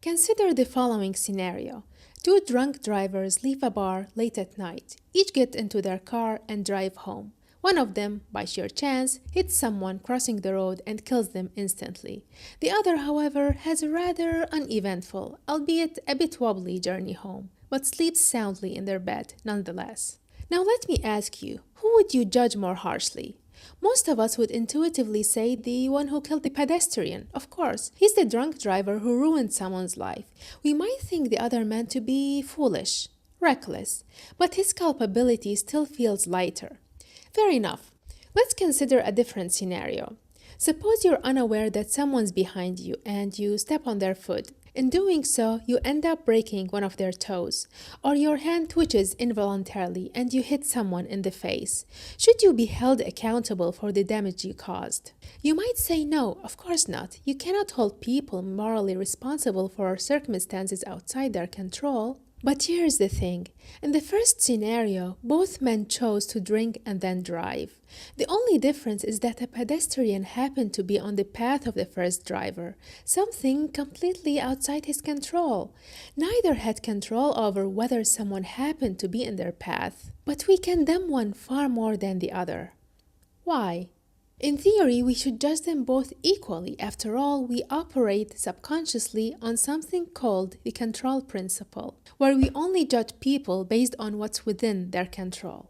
Consider the following scenario. Two drunk drivers leave a bar late at night. Each get into their car and drive home. One of them, by sheer chance, hits someone crossing the road and kills them instantly. The other, however, has a rather uneventful, albeit a bit wobbly journey home, but sleeps soundly in their bed nonetheless. Now let me ask you, who would you judge more harshly? Most of us would intuitively say the one who killed the pedestrian. Of course, he's the drunk driver who ruined someone's life. We might think the other man to be foolish, reckless, but his culpability still feels lighter. Fair enough. Let's consider a different scenario. Suppose you're unaware that someone's behind you and you step on their foot. In doing so, you end up breaking one of their toes, or your hand twitches involuntarily and you hit someone in the face. Should you be held accountable for the damage you caused? You might say no, of course not. You cannot hold people morally responsible for circumstances outside their control. But here's the thing. In the first scenario, both men chose to drink and then drive. The only difference is that a pedestrian happened to be on the path of the first driver, something completely outside his control. Neither had control over whether someone happened to be in their path, but we condemn one far more than the other. Why? In theory, we should judge them both equally. After all, we operate subconsciously on something called the control principle, where we only judge people based on what's within their control.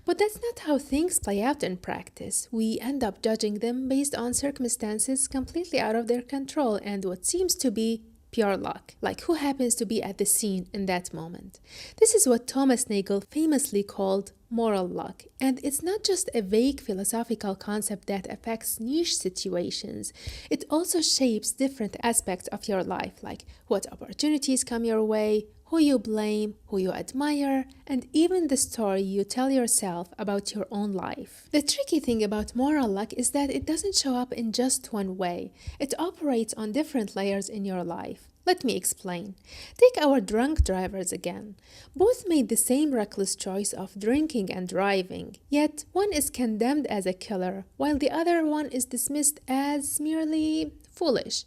But that's not how things play out in practice. We end up judging them based on circumstances completely out of their control and what seems to be pure luck, like who happens to be at the scene in that moment. This is what Thomas Nagel famously called moral luck, and it's not just a vague philosophical concept that affects niche situations. It also shapes different aspects of your life, like what opportunities come your way, who you blame, who you admire, and even the story you tell yourself about your own life. The tricky thing about moral luck is that it doesn't show up in just one way. It operates on different layers in your life. Let me explain. Take our drunk drivers again. Both made the same reckless choice of drinking and driving, yet one is condemned as a killer, while the other one is dismissed as merely foolish.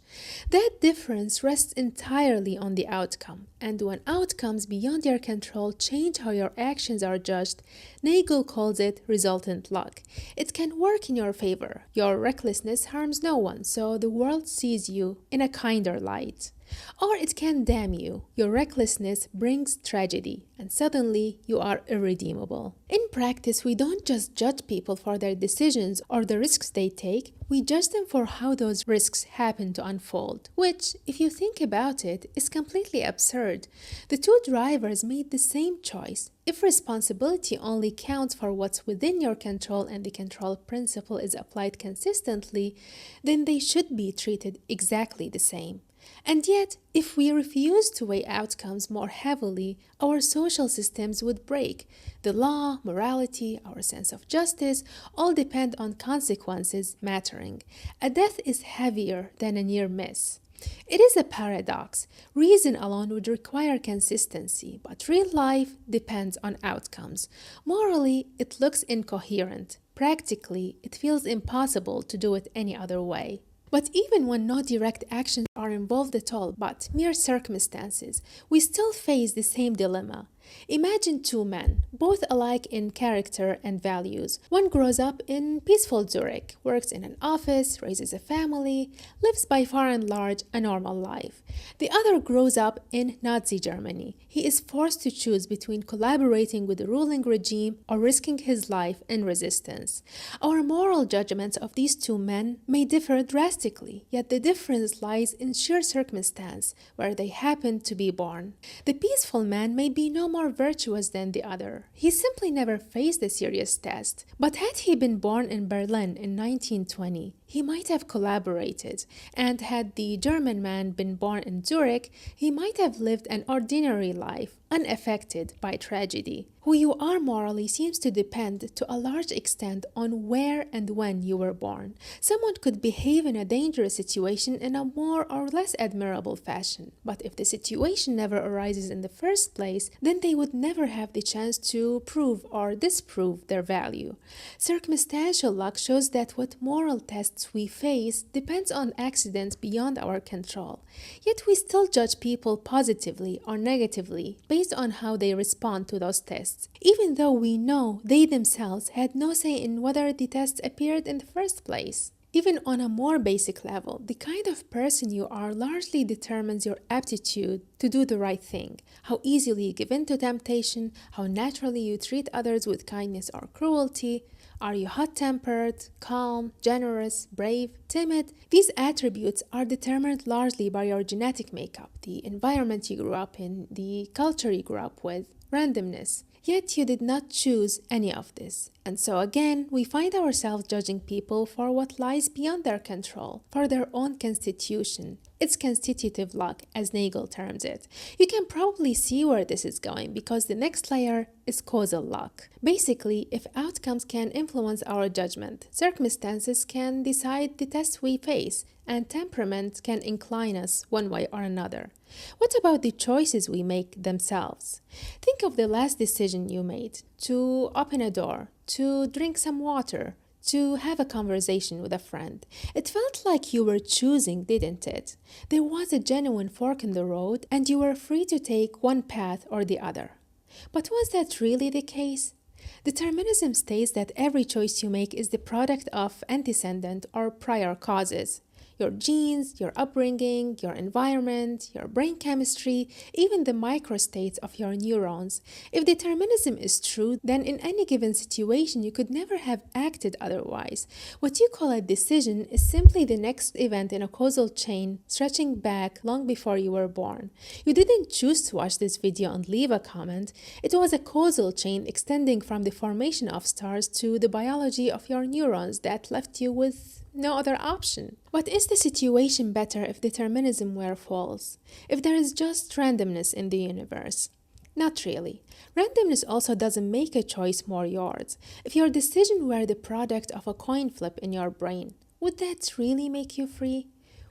That difference rests entirely on the outcome, and when outcomes beyond your control change how your actions are judged, Nagel calls it resultant luck. It can work in your favor. Your recklessness harms no one, so the world sees you in a kinder light. Or it can damn you. Your recklessness brings tragedy, and suddenly you are irredeemable. In practice, we don't just judge people for their decisions or the risks they take, we judge them for how those risks happen to unfold, which, if you think about it, is completely absurd. The two drivers made the same choice. If responsibility only counts for what's within your control and the control principle is applied consistently, then they should be treated exactly the same. And yet, if we refuse to weigh outcomes more heavily, our social systems would break. The law, morality, our sense of justice all depend on consequences mattering. A death is heavier than a near miss. It is a paradox. Reason alone would require consistency, but real life depends on outcomes. Morally, it looks incoherent. Practically, it feels impossible to do it any other way. But even when no direct actions are involved at all, but mere circumstances, we still face the same dilemma. Imagine two men, both alike in character and values. One grows up in peaceful Zurich, works in an office, raises a family, lives by far and large a normal life. The other grows up in Nazi Germany. He is forced to choose between collaborating with the ruling regime or risking his life in resistance. Our moral judgments of these two men may differ drastically, yet the difference lies in sheer circumstance, where they happen to be born. The peaceful man may be no more virtuous than the other. He simply never faced a serious test. But had he been born in Berlin in 1920, he might have collaborated, and had the German man been born in Zurich, he might have lived an ordinary life, unaffected by tragedy. Who you are morally seems to depend to a large extent on where and when you were born. Someone could behave in a dangerous situation in a more or less admirable fashion, but if the situation never arises in the first place, then they would never have the chance to prove or disprove their value. Circumstantial luck shows that what moral tests we face depends on accidents beyond our control. Yet we still judge people positively or negatively based on how they respond to those tests, even though we know they themselves had no say in whether the tests appeared in the first place. Even on a more basic level, the kind of person you are largely determines your aptitude to do the right thing, how easily you give in to temptation, how naturally you treat others with kindness or cruelty. Are you hot-tempered, calm, generous, brave, timid? These attributes are determined largely by your genetic makeup, the environment you grew up in, the culture you grew up with, randomness. Yet you did not choose any of this. And so again, we find ourselves judging people for what lies beyond their control, for their own constitution. It's constitutive luck, as Nagel terms it. You can probably see where this is going because the next layer is causal luck. Basically, if outcomes can influence our judgment, circumstances can decide the test we face, and temperament can incline us one way or another. What about the choices we make themselves? Think of the last decision you made: to open a door, to drink some water, to have a conversation with a friend. It felt like you were choosing, didn't it? There was a genuine fork in the road, and you were free to take one path or the other. But was that really the case? Determinism states that every choice you make is the product of antecedent or prior causes. Your genes, your upbringing, your environment, your brain chemistry, even the microstates of your neurons. If determinism is true, then in any given situation you could never have acted otherwise. What you call a decision is simply the next event in a causal chain stretching back long before you were born. You didn't choose to watch this video and leave a comment. It was a causal chain extending from the formation of stars to the biology of your neurons that left you with no other option. But is the situation better if determinism were false? If there is just randomness in the universe? Not really. Randomness also doesn't make a choice more yours. If your decision were the product of a coin flip in your brain, would that really make you free?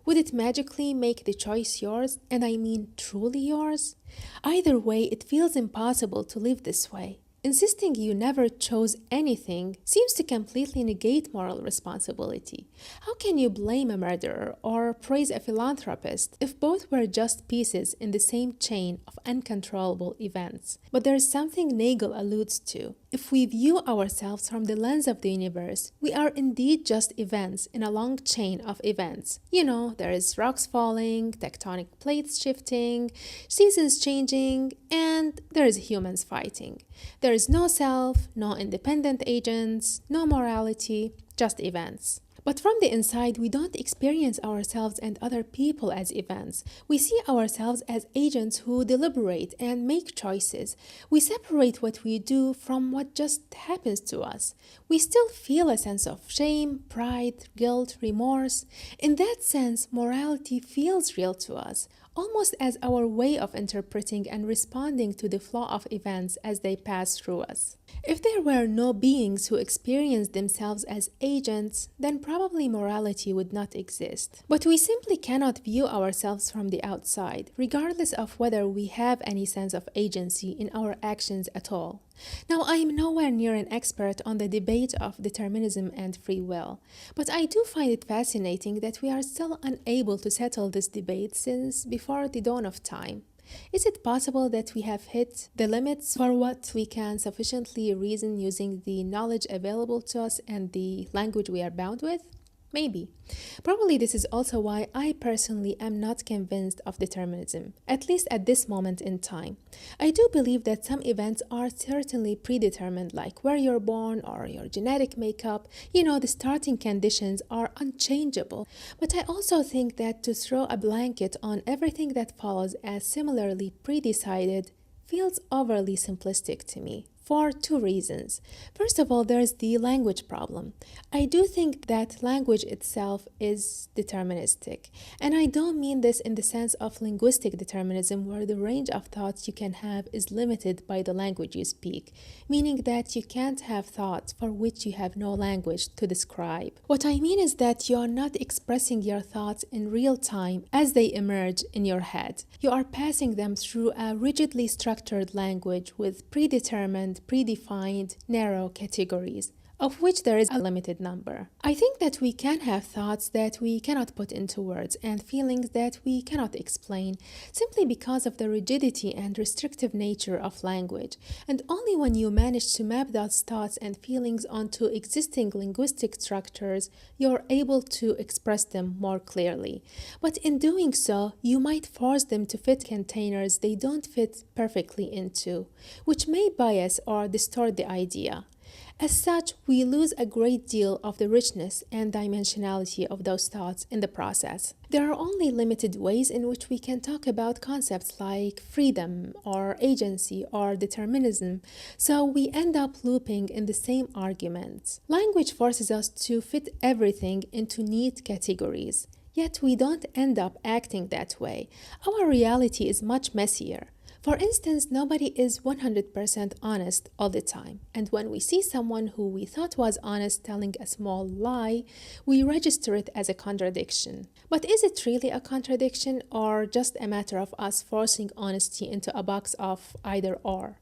Would it magically make the choice yours, and I mean truly yours? Either way, it feels impossible to live this way. Insisting you never chose anything seems to completely negate moral responsibility. How can you blame a murderer or praise a philanthropist if both were just pieces in the same chain of uncontrollable events? But there is something Nagel alludes to. If we view ourselves from the lens of the universe, we are indeed just events in a long chain of events. There is rocks falling, tectonic plates shifting, seasons changing, and there is humans fighting. There is no self, no independent agents, no morality, just events. But from the inside, we don't experience ourselves and other people as events. We see ourselves as agents who deliberate and make choices. We separate what we do from what just happens to us. We still feel a sense of shame, pride, guilt, remorse. In that sense, morality feels real to us, almost as our way of interpreting and responding to the flow of events as they pass through us. If there were no beings who experienced themselves as agents, then probably morality would not exist. But we simply cannot view ourselves from the outside, regardless of whether we have any sense of agency in our actions at all. Now, I am nowhere near an expert on the debate of determinism and free will, but I do find it fascinating that we are still unable to settle this debate since before the dawn of time. Is it possible that we have hit the limits for what we can sufficiently reason using the knowledge available to us and the language we are bound with? Maybe. Probably this is also why I personally am not convinced of determinism, at least at this moment in time. I do believe that some events are certainly predetermined, like where you're born or your genetic makeup. The starting conditions are unchangeable. But I also think that to throw a blanket on everything that follows as similarly predecided feels overly simplistic to me. for two reasons. First of all, there's the language problem. I do think that language itself is deterministic. And I don't mean this in the sense of linguistic determinism, where the range of thoughts you can have is limited by the language you speak, meaning that you can't have thoughts for which you have no language to describe. What I mean is that you are not expressing your thoughts in real time as they emerge in your head. You are passing them through a rigidly structured language with predetermined, predefined, narrow categories, of which there is a limited number. I think that we can have thoughts that we cannot put into words and feelings that we cannot explain simply because of the rigidity and restrictive nature of language. And only when you manage to map those thoughts and feelings onto existing linguistic structures, you're able to express them more clearly. But in doing so, you might force them to fit containers they don't fit perfectly into, which may bias or distort the idea. As such, we lose a great deal of the richness and dimensionality of those thoughts in the process. There are only limited ways in which we can talk about concepts like freedom or agency or determinism, so we end up looping in the same arguments. Language forces us to fit everything into neat categories, yet we don't end up acting that way. Our reality is much messier. For instance, nobody is 100% honest all the time, and when we see someone who we thought was honest telling a small lie, we register it as a contradiction. But is it really a contradiction, or just a matter of us forcing honesty into a box of either or?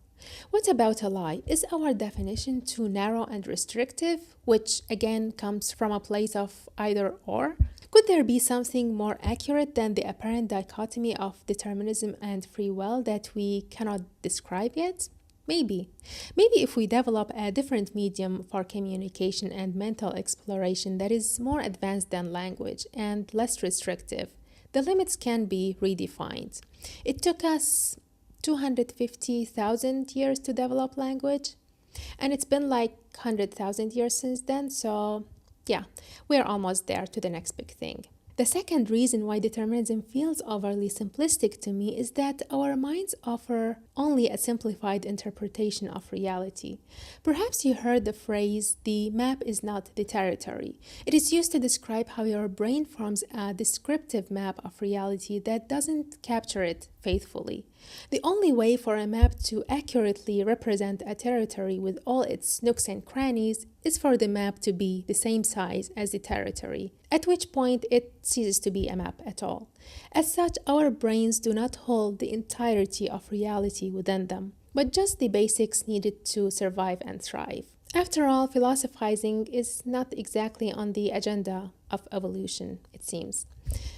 What about a lie? Is our definition too narrow and restrictive, which again comes from a place of either or? Could there be something more accurate than the apparent dichotomy of determinism and free will that we cannot describe yet? Maybe. Maybe if we develop a different medium for communication and mental exploration that is more advanced than language and less restrictive, the limits can be redefined. It took us 250,000 years to develop language, and it's been like 100,000 years since then, so yeah, we're almost there to the next big thing. The second reason why determinism feels overly simplistic to me is that our minds offer only a simplified interpretation of reality. Perhaps you heard the phrase, "the map is not the territory." It is used to describe how your brain forms a descriptive map of reality that doesn't capture it faithfully. The only way for a map to accurately represent a territory with all its nooks and crannies is for the map to be the same size as the territory, at which point it ceases to be a map at all. As such, our brains do not hold the entirety of reality within them, but just the basics needed to survive and thrive. After all, philosophizing is not exactly on the agenda of evolution, it seems.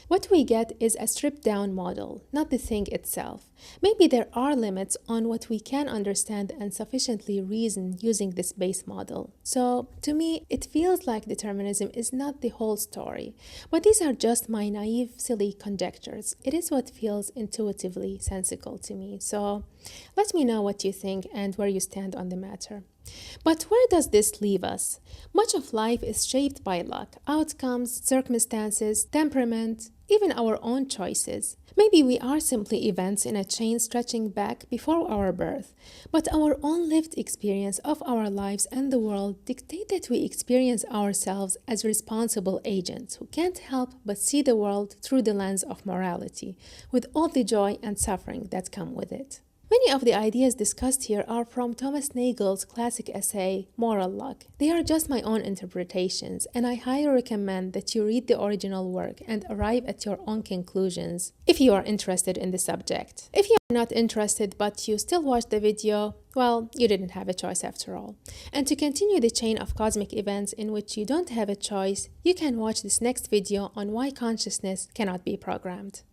What we get is a stripped-down model, not the thing itself. Maybe there are limits on what we can understand and sufficiently reason using this base model. So, to me, it feels like determinism is not the whole story. But these are just my naive, silly conjectures. It is what feels intuitively sensical to me. So, let me know what you think and where you stand on the matter. But where does this leave us? Much of life is shaped by luck, outcomes, circumstances, temperament, even our own choices. Maybe we are simply events in a chain stretching back before our birth, but our own lived experience of our lives and the world dictate that we experience ourselves as responsible agents who can't help but see the world through the lens of morality, with all the joy and suffering that come with it. Many of the ideas discussed here are from Thomas Nagel's classic essay, Moral Luck. They are just my own interpretations, and I highly recommend that you read the original work and arrive at your own conclusions if you are interested in the subject. If you are not interested but you still watch the video, well, you didn't have a choice after all. And to continue the chain of cosmic events in which you don't have a choice, you can watch this next video on why consciousness cannot be programmed.